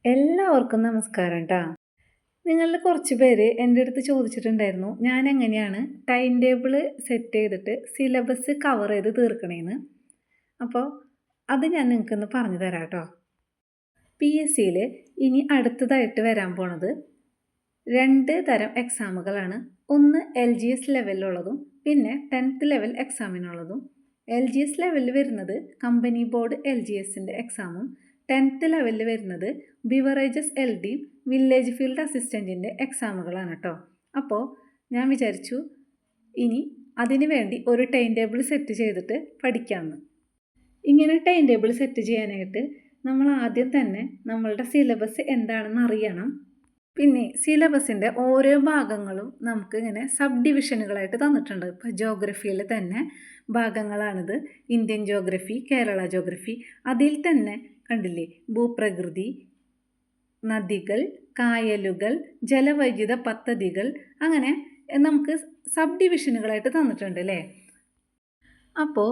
എല്ലാവർക്കും നമസ്കാരം ട്ടാ. നിങ്ങളിൽ കുറച്ച് പേര് എൻ്റെ അടുത്ത് ചോദിച്ചിട്ടുണ്ടായിരുന്നു ഞാൻ എങ്ങനെയാണ് ടൈം ടേബിൾ സെറ്റ് ചെയ്തിട്ട് സിലബസ് കവർ ചെയ്ത് തീർക്കണേന്ന്. അപ്പോൾ അത് ഞാൻ നിങ്ങൾക്കൊന്ന് പറഞ്ഞു തരാം കേട്ടോ. PSCയിൽ ഇനി അടുത്തതായിട്ട് വരാൻ പോണത് 2 തരം എക്സാമുകളാണ്. ഒന്ന് LGS ലെവലിലുള്ളതും പിന്നെ 10th ലെവൽ എക്സാമിനുള്ളതും. LGS ലെവലിൽ വരുന്നത് കമ്പനി ബോർഡ് LGSൻ്റെ എക്സാമും 10th ലെവലിൽ വരുന്നത് ബിവറേജസ് LDയും വില്ലേജ് ഫീൽഡ് അസിസ്റ്റൻറ്റിൻ്റെ എക്സാമുകളാണ് കേട്ടോ. അപ്പോൾ ഞാൻ വിചാരിച്ചു ഇനി അതിന് വേണ്ടി ഒരു ടൈം ടേബിൾ സെറ്റ് ചെയ്തിട്ട് പഠിക്കാമെന്ന്. ഇങ്ങനെ ടൈം ടേബിൾ സെറ്റ് ചെയ്യാനായിട്ട് നമ്മൾ ആദ്യം തന്നെ നമ്മളുടെ സിലബസ് എന്താണെന്ന് അറിയണം. പിന്നെ സിലബസിൻ്റെ ഓരോ ഭാഗങ്ങളും നമുക്ക് ഇങ്ങനെ സബ് ഡിവിഷനുകളായിട്ട് തന്നിട്ടുണ്ട്. ഇപ്പോൾ ജോഗ്രഫിയിൽ തന്നെ ഭാഗങ്ങളാണിത്. Indian geography, Kerala geography. അതിൽ തന്നെ കണ്ടില്ലേ, ഭൂപ്രകൃതി, നദികൾ, കായലുകൾ, ജലവൈദ്യുത പദ്ധതികൾ, അങ്ങനെ നമുക്ക് സബ് ഡിവിഷനുകളായിട്ട് തന്നിട്ടുണ്ട് അല്ലേ. അപ്പോൾ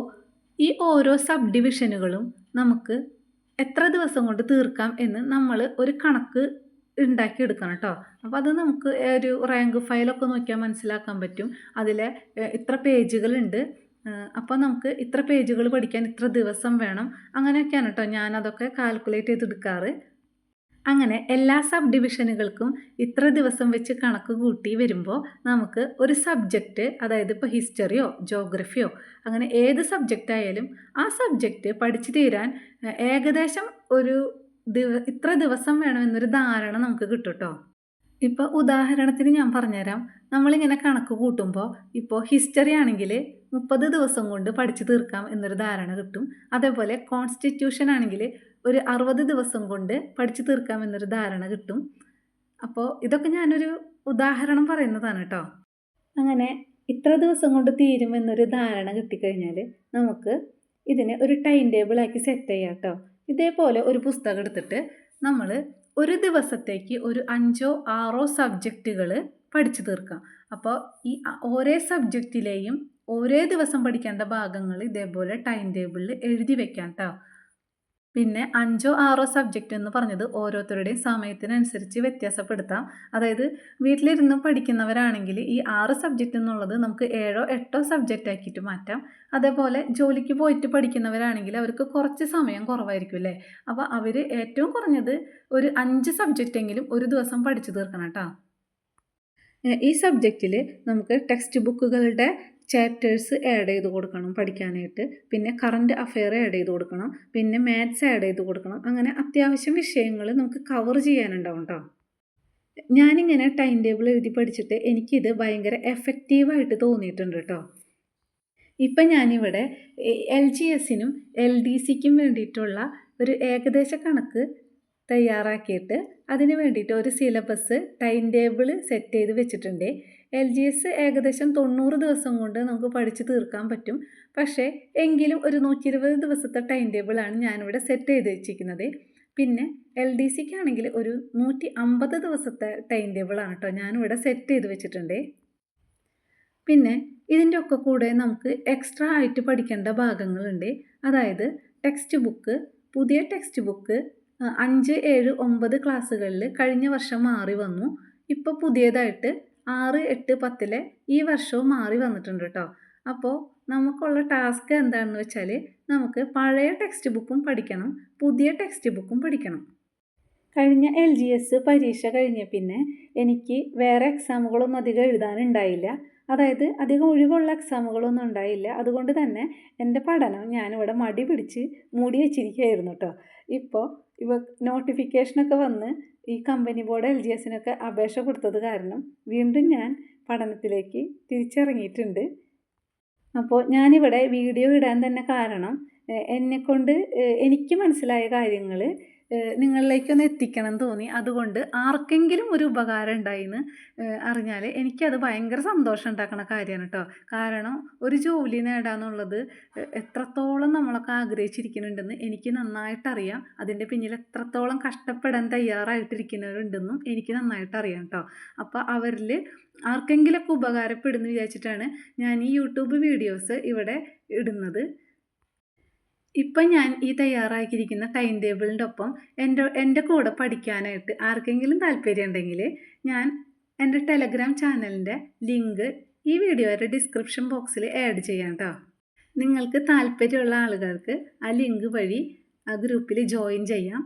ഈ ഓരോ സബ് ഡിവിഷനുകളും നമുക്ക് എത്ര ദിവസം കൊണ്ട് തീർക്കാം എന്ന് നമ്മൾ ഒരു കണക്ക് ഉണ്ടാക്കിയെടുക്കണം കേട്ടോ. അപ്പോൾ അത് നമുക്ക് ഒരു റാങ്ക് ഫയലൊക്കെ നോക്കിയാൽ മനസ്സിലാക്കാൻ പറ്റും. അതിൽ ഇത്ര പേജുകളുണ്ട്, അപ്പോൾ നമുക്ക് ഇത്ര പേജുകൾ പഠിക്കാൻ ഇത്ര ദിവസം വേണം, അങ്ങനെയൊക്കെയാണ് കേട്ടോ ഞാനതൊക്കെ കാൽക്കുലേറ്റ് ചെയ്തെടുക്കാറ്. അങ്ങനെ എല്ലാ സബ് ഡിവിഷനുകൾക്കും ഇത്ര ദിവസം വെച്ച് കണക്ക് കൂട്ടി വരുമ്പോൾ നമുക്ക് ഒരു സബ്ജക്റ്റ്, അതായത് ഇപ്പോൾ ഹിസ്റ്ററിയോ ജോഗ്രഫിയോ അങ്ങനെ ഏത് സബ്ജക്റ്റ് ആയാലും ആ സബ്ജക്റ്റ് പഠിച്ചു തീരാൻ ഏകദേശം ഒരു ഇത്ര ദിവസം വേണമെന്നൊരു ധാരണ നമുക്ക് കിട്ടും കേട്ടോ. ഇപ്പോൾ ഉദാഹരണത്തിന് ഞാൻ പറഞ്ഞുതരാം. നമ്മളിങ്ങനെ കണക്ക് കൂട്ടുമ്പോൾ ഇപ്പോൾ ഹിസ്റ്ററി ആണെങ്കിൽ 30 ദിവസം കൊണ്ട് പഠിച്ചു തീർക്കാം എന്നൊരു ധാരണ കിട്ടും. അതേപോലെ കോൺസ്റ്റിറ്റ്യൂഷൻ ആണെങ്കിൽ ഒരു 60 ദിവസം കൊണ്ട് പഠിച്ചു തീർക്കാം എന്നൊരു ധാരണ കിട്ടും. അപ്പോൾ ഇതൊക്കെ ഞാനൊരു ഉദാഹരണം പറയുന്നതാണ് കേട്ടോ. അങ്ങനെ ഇത്ര ദിവസം കൊണ്ട് തീരുമെന്നൊരു ധാരണ കിട്ടിക്കഴിഞ്ഞാൽ നമുക്ക് ഇതിനെ ഒരു ടൈം ടേബിളാക്കി സെറ്റ് ചെയ്യാം കേട്ടോ. ഇതേപോലെ ഒരു പുസ്തകം എടുത്തിട്ട് നമ്മൾ ഒരു ദിവസത്തേക്ക് ഒരു 5ഓ 6ഓ സബ്ജക്റ്റുകൾ പഠിച്ചു തീർക്കാം. അപ്പോൾ ഈ ഓരോ സബ്ജക്റ്റിലെയും ഓരോ ദിവസം പഠിക്കേണ്ട ഭാഗങ്ങൾ ഇതേപോലെ ടൈം ടേബിളിൽ എഴുതി വെക്കാം കേട്ടോ. പിന്നെ 5ഓ 6ഓ സബ്ജക്റ്റ് എന്ന് പറഞ്ഞത് ഓരോരുത്തരുടെയും സമയത്തിനനുസരിച്ച് വ്യത്യാസപ്പെടുത്താം. അതായത് വീട്ടിലിരുന്ന് പഠിക്കുന്നവരാണെങ്കിൽ ഈ 6 സബ്ജക്റ്റ് എന്നുള്ളത് നമുക്ക് 7ഓ 8ഓ സബ്ജക്റ്റ് ആക്കിയിട്ട് മാറ്റാം. അതേപോലെ ജോലിക്ക് പോയിട്ട് പഠിക്കുന്നവരാണെങ്കിൽ അവർക്ക് കുറച്ച് സമയം കുറവായിരിക്കും അല്ലേ. അപ്പോൾ അവർ ഏറ്റവും കുറഞ്ഞത് ഒരു 5 സബ്ജക്റ്റെങ്കിലും ഒരു ദിവസം പഠിച്ചു തീർക്കണം കേട്ടോ. ഈ സബ്ജക്റ്റിൽ നമുക്ക് ടെക്സ്റ്റ് ബുക്കുകളുടെ ചാപ്റ്റേഴ്സ് ആഡ് ചെയ്ത് കൊടുക്കണം പഠിക്കാനായിട്ട്. പിന്നെ കറണ്ട് അഫെയർ ആഡ് ചെയ്ത് കൊടുക്കണം. പിന്നെ മാത്സ് ആഡ് ചെയ്ത് കൊടുക്കണം. അങ്ങനെ അത്യാവശ്യം വിഷയങ്ങൾ നമുക്ക് കവർ ചെയ്യാനുണ്ടാവും കേട്ടോ. ഞാനിങ്ങനെ ടൈം ടേബിൾ എഴുതി പഠിച്ചിട്ട് എനിക്കിത് ഭയങ്കര എഫക്റ്റീവായിട്ട് തോന്നിയിട്ടുണ്ട് കേട്ടോ. ഇപ്പം ഞാനിവിടെ LGSനും LDCക്കും വേണ്ടിയിട്ടുള്ള ഒരു ഏകദേശ കണക്ക് തയ്യാറാക്കിയിട്ട് അതിന് വേണ്ടിയിട്ട് ഒരു സിലബസ് ടൈം ടേബിൾ സെറ്റ് ചെയ്ത് വെച്ചിട്ടുണ്ട്. LGS ഏകദേശം 90 ദിവസം കൊണ്ട് നമുക്ക് പഠിച്ച് തീർക്കാൻ പറ്റും. പക്ഷേ എങ്കിലും ഒരു 120 ദിവസത്തെ ടൈം ടേബിളാണ് ഞാനിവിടെ സെറ്റ് ചെയ്ത് വെച്ചിരിക്കുന്നത്. പിന്നെ LDCക്കാണെങ്കിൽ ഒരു 150 ദിവസത്തെ ടൈം ടേബിളാണ് കേട്ടോ ഞാനിവിടെ സെറ്റ് ചെയ്ത് വെച്ചിട്ടുണ്ട്. പിന്നെ ഇതിൻ്റെ ഒക്കെ കൂടെ നമുക്ക് എക്സ്ട്രാ ആയിട്ട് പഠിക്കേണ്ട ഭാഗങ്ങളുണ്ട്. അതായത് ടെക്സ്റ്റ് ബുക്ക്, പുതിയ ടെക്സ്റ്റ് ബുക്ക് 5, 7, 9 ക്ലാസ്സുകളിൽ കഴിഞ്ഞ വർഷം മാറി വന്നു. ഇപ്പോൾ പുതിയതായിട്ട് 6, 8, 10 ഈ വർഷവും മാറി വന്നിട്ടുണ്ട് കേട്ടോ. അപ്പോൾ നമുക്കുള്ള ടാസ്ക് എന്താണെന്ന് വെച്ചാൽ നമുക്ക് പഴയ ടെക്സ്റ്റ് ബുക്കും പഠിക്കണം, പുതിയ ടെക്സ്റ്റ് ബുക്കും പഠിക്കണം. കഴിഞ്ഞ LGS പരീക്ഷ കഴിഞ്ഞ പിന്നെ എനിക്ക് വേറെ എക്സാമുകളൊന്നും അധികം എഴുതാനുണ്ടായില്ല. അതായത് അധികം ഒഴിവുള്ള എക്സാമുകളൊന്നും ഉണ്ടായില്ല. അതുകൊണ്ട് തന്നെ എൻ്റെ പഠനം ഞാനിവിടെ മടി പിടിച്ച് മൂടി വെച്ചിരിക്കുകയായിരുന്നു കേട്ടോ. ഇപ്പോൾ നോട്ടിഫിക്കേഷനൊക്കെ വന്ന് ഈ കമ്പനി ബോർഡ് LGSനൊക്കെ അപേക്ഷ കൊടുത്തത് കാരണം വീണ്ടും ഞാൻ പഠനത്തിലേക്ക് തിരിച്ചിറങ്ങിയിട്ടുണ്ട്. അപ്പോൾ ഞാനിവിടെ വീഡിയോ ഇടാൻ തന്നെ കാരണം എന്നെക്കൊണ്ട് എനിക്ക് മനസ്സിലായ കാര്യങ്ങൾ നിങ്ങളിലേക്കൊന്ന് എത്തിക്കണം തോന്നി. അതുകൊണ്ട് ആർക്കെങ്കിലും ഒരു ഉപകാരം ഉണ്ടായിന്ന് അറിഞ്ഞാൽ എനിക്കത് ഭയങ്കര സന്തോഷം ഉണ്ടാക്കുന്ന കാര്യമാണ് കേട്ടോ. കാരണം ഒരു ജോലി നേടാന്നുള്ളത് എത്രത്തോളം നമ്മളൊക്കെ ആഗ്രഹിച്ചിരിക്കുന്നുണ്ടെന്ന് എനിക്ക് നന്നായിട്ടറിയാം. അതിൻ്റെ പിന്നിൽ എത്രത്തോളം കഷ്ടപ്പെടാൻ തയ്യാറായിട്ടിരിക്കുന്നവരുണ്ടെന്നും എനിക്ക് നന്നായിട്ട് അറിയാം കേട്ടോ. അപ്പോൾ അവരിൽ ആർക്കെങ്കിലുമൊക്കെ ഉപകാരപ്പെടുന്നു വിചാരിച്ചിട്ടാണ് ഞാൻ ഈ യൂട്യൂബ് വീഡിയോസ് ഇവിടെ ഇടുന്നത്. ഇപ്പം ഞാൻ ഈ തയ്യാറാക്കിയിരിക്കുന്ന ടൈം ടേബിളിൻ്റെ ഒപ്പം എൻ്റെ കൂടെ പഠിക്കാനായിട്ട് ആർക്കെങ്കിലും താല്പര്യമുണ്ടെങ്കിൽ ഞാൻ എൻ്റെ ടെലഗ്രാം ചാനലിൻ്റെ ലിങ്ക് ഈ വീഡിയോയുടെ ഡിസ്ക്രിപ്ഷൻ ബോക്സിൽ ആഡ് ചെയ്യാം കേട്ടോ. നിങ്ങൾക്ക് താല്പര്യമുള്ള ആളുകൾക്ക് ആ ലിങ്ക് വഴി ആ ഗ്രൂപ്പിൽ ജോയിൻ ചെയ്യാം.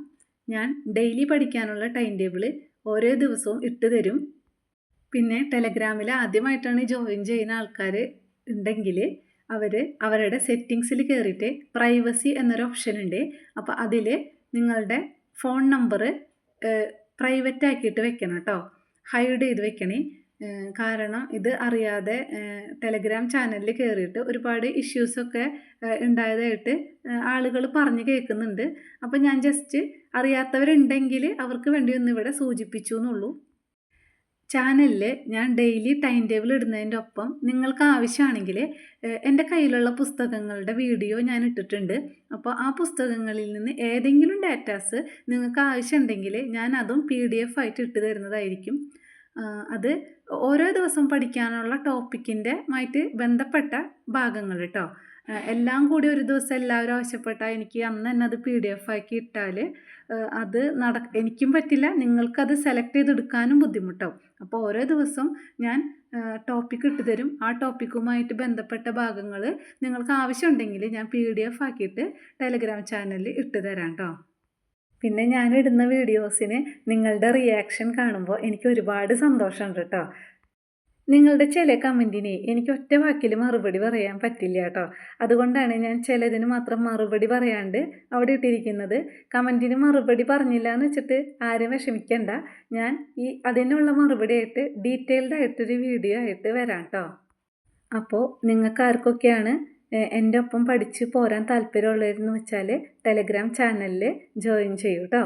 ഞാൻ ഡെയിലി പഠിക്കാനുള്ള ടൈം ടേബിൾ ഓരോ ദിവസവും ഇട്ട് തരും. പിന്നെ ടെലഗ്രാമിൽ ആദ്യമായിട്ടാണ് ജോയിൻ ചെയ്യുന്ന ആൾക്കാർ ഉണ്ടെങ്കിൽ അവരുടെ സെറ്റിങ്സിൽ കയറിയിട്ട് പ്രൈവസി എന്നൊരു ഓപ്ഷൻ ഉണ്ട്. അപ്പോൾ അതിൽ നിങ്ങളുടെ ഫോൺ നമ്പർ പ്രൈവറ്റ് ആക്കിയിട്ട് വെക്കണം കേട്ടോ, ഹൈഡ് ചെയ്ത് വെക്കണേ. കാരണം ഇത് അറിയാതെ ടെലഗ്രാം ചാനലിൽ കയറിയിട്ട് ഒരുപാട് ഇഷ്യൂസൊക്കെ ഉണ്ടായതായിട്ട് ആളുകൾ പറഞ്ഞു കേൾക്കുന്നുണ്ട്. അപ്പോൾ ഞാൻ ജസ്റ്റ് അറിയാത്തവരുണ്ടെങ്കിൽ അവർക്ക് വേണ്ടി ഒന്ന് ഇവിടെ സൂചിപ്പിച്ചു എന്നുള്ളൂ. ചാനലിൽ ഞാൻ ഡെയിലി ടൈം ടേബിൾ ഇടുന്നതിൻ്റെ ഒപ്പം നിങ്ങൾക്ക് ആവശ്യമാണെങ്കിൽ എൻ്റെ കയ്യിലുള്ള പുസ്തകങ്ങളുടെ വീഡിയോ ഞാൻ ഇട്ടിട്ടുണ്ട്. അപ്പോൾ ആ പുസ്തകങ്ങളിൽ നിന്ന് ഏതെങ്കിലും ഡാറ്റാസ് നിങ്ങൾക്ക് ആവശ്യമുണ്ടെങ്കിൽ ഞാൻ അതും PDF ആയിട്ട് ഇട്ട് തരുന്നതായിരിക്കും. അത് ഓരോ ദിവസം പഠിക്കാനുള്ള ടോപ്പിക്കിൻ്റെ ആയിട്ട് ബന്ധപ്പെട്ട ഭാഗങ്ങൾ കേട്ടോ. എല്ലാം കൂടി ഒരു ദിവസം എല്ലാവരും ആവശ്യപ്പെട്ടാൽ എനിക്ക് അന്ന് തന്നെ അത് PDF ആക്കി ഇട്ടാൽ അത് എനിക്കും പറ്റില്ല, നിങ്ങൾക്കത് സെലക്ട് ചെയ്തെടുക്കാനും ബുദ്ധിമുട്ടാവും. അപ്പോൾ ഓരോ ദിവസം ഞാൻ ടോപ്പിക്ക് ഇട്ട് തരും. ആ ടോപ്പിക്കുമായിട്ട് ബന്ധപ്പെട്ട ഭാഗങ്ങൾ നിങ്ങൾക്ക് ആവശ്യമുണ്ടെങ്കിൽ ഞാൻ PDF ആക്കിയിട്ട് ടെലഗ്രാം ചാനലിൽ ഇട്ട് തരാം കേട്ടോ. പിന്നെ ഞാനിടുന്ന വീഡിയോസിന് നിങ്ങളുടെ റിയാക്ഷൻ കാണുമ്പോൾ എനിക്ക് ഒരുപാട് സന്തോഷമുണ്ട് കേട്ടോ. നിങ്ങളുടെ ചില കമൻറ്റിന് എനിക്ക് ഒറ്റ വാക്കിൽ മറുപടി പറയാൻ പറ്റില്ല കേട്ടോ. അതുകൊണ്ടാണ് ഞാൻ ചിലതിന് മാത്രം മറുപടി പറയാണ്ട് അവിടെ ഇട്ടിരിക്കുന്നത്. കമൻറ്റിന് മറുപടി പറഞ്ഞില്ല എന്ന് വെച്ചിട്ട് ആരും വിഷമിക്കണ്ട. ഞാൻ അതിനുള്ള മറുപടി ആയിട്ട് ഡീറ്റെയിൽഡ് ആയിട്ടൊരു വീഡിയോ ആയിട്ട് വരാം കേട്ടോ. അപ്പോൾ നിങ്ങൾക്ക് ആർക്കൊക്കെയാണ് എൻ്റെ ഒപ്പം പഠിച്ച് പോരാൻ താല്പര്യമുള്ളതെന്ന് വെച്ചാൽ ടെലഗ്രാം ചാനലിൽ ജോയിൻ ചെയ്യൂ കേട്ടോ.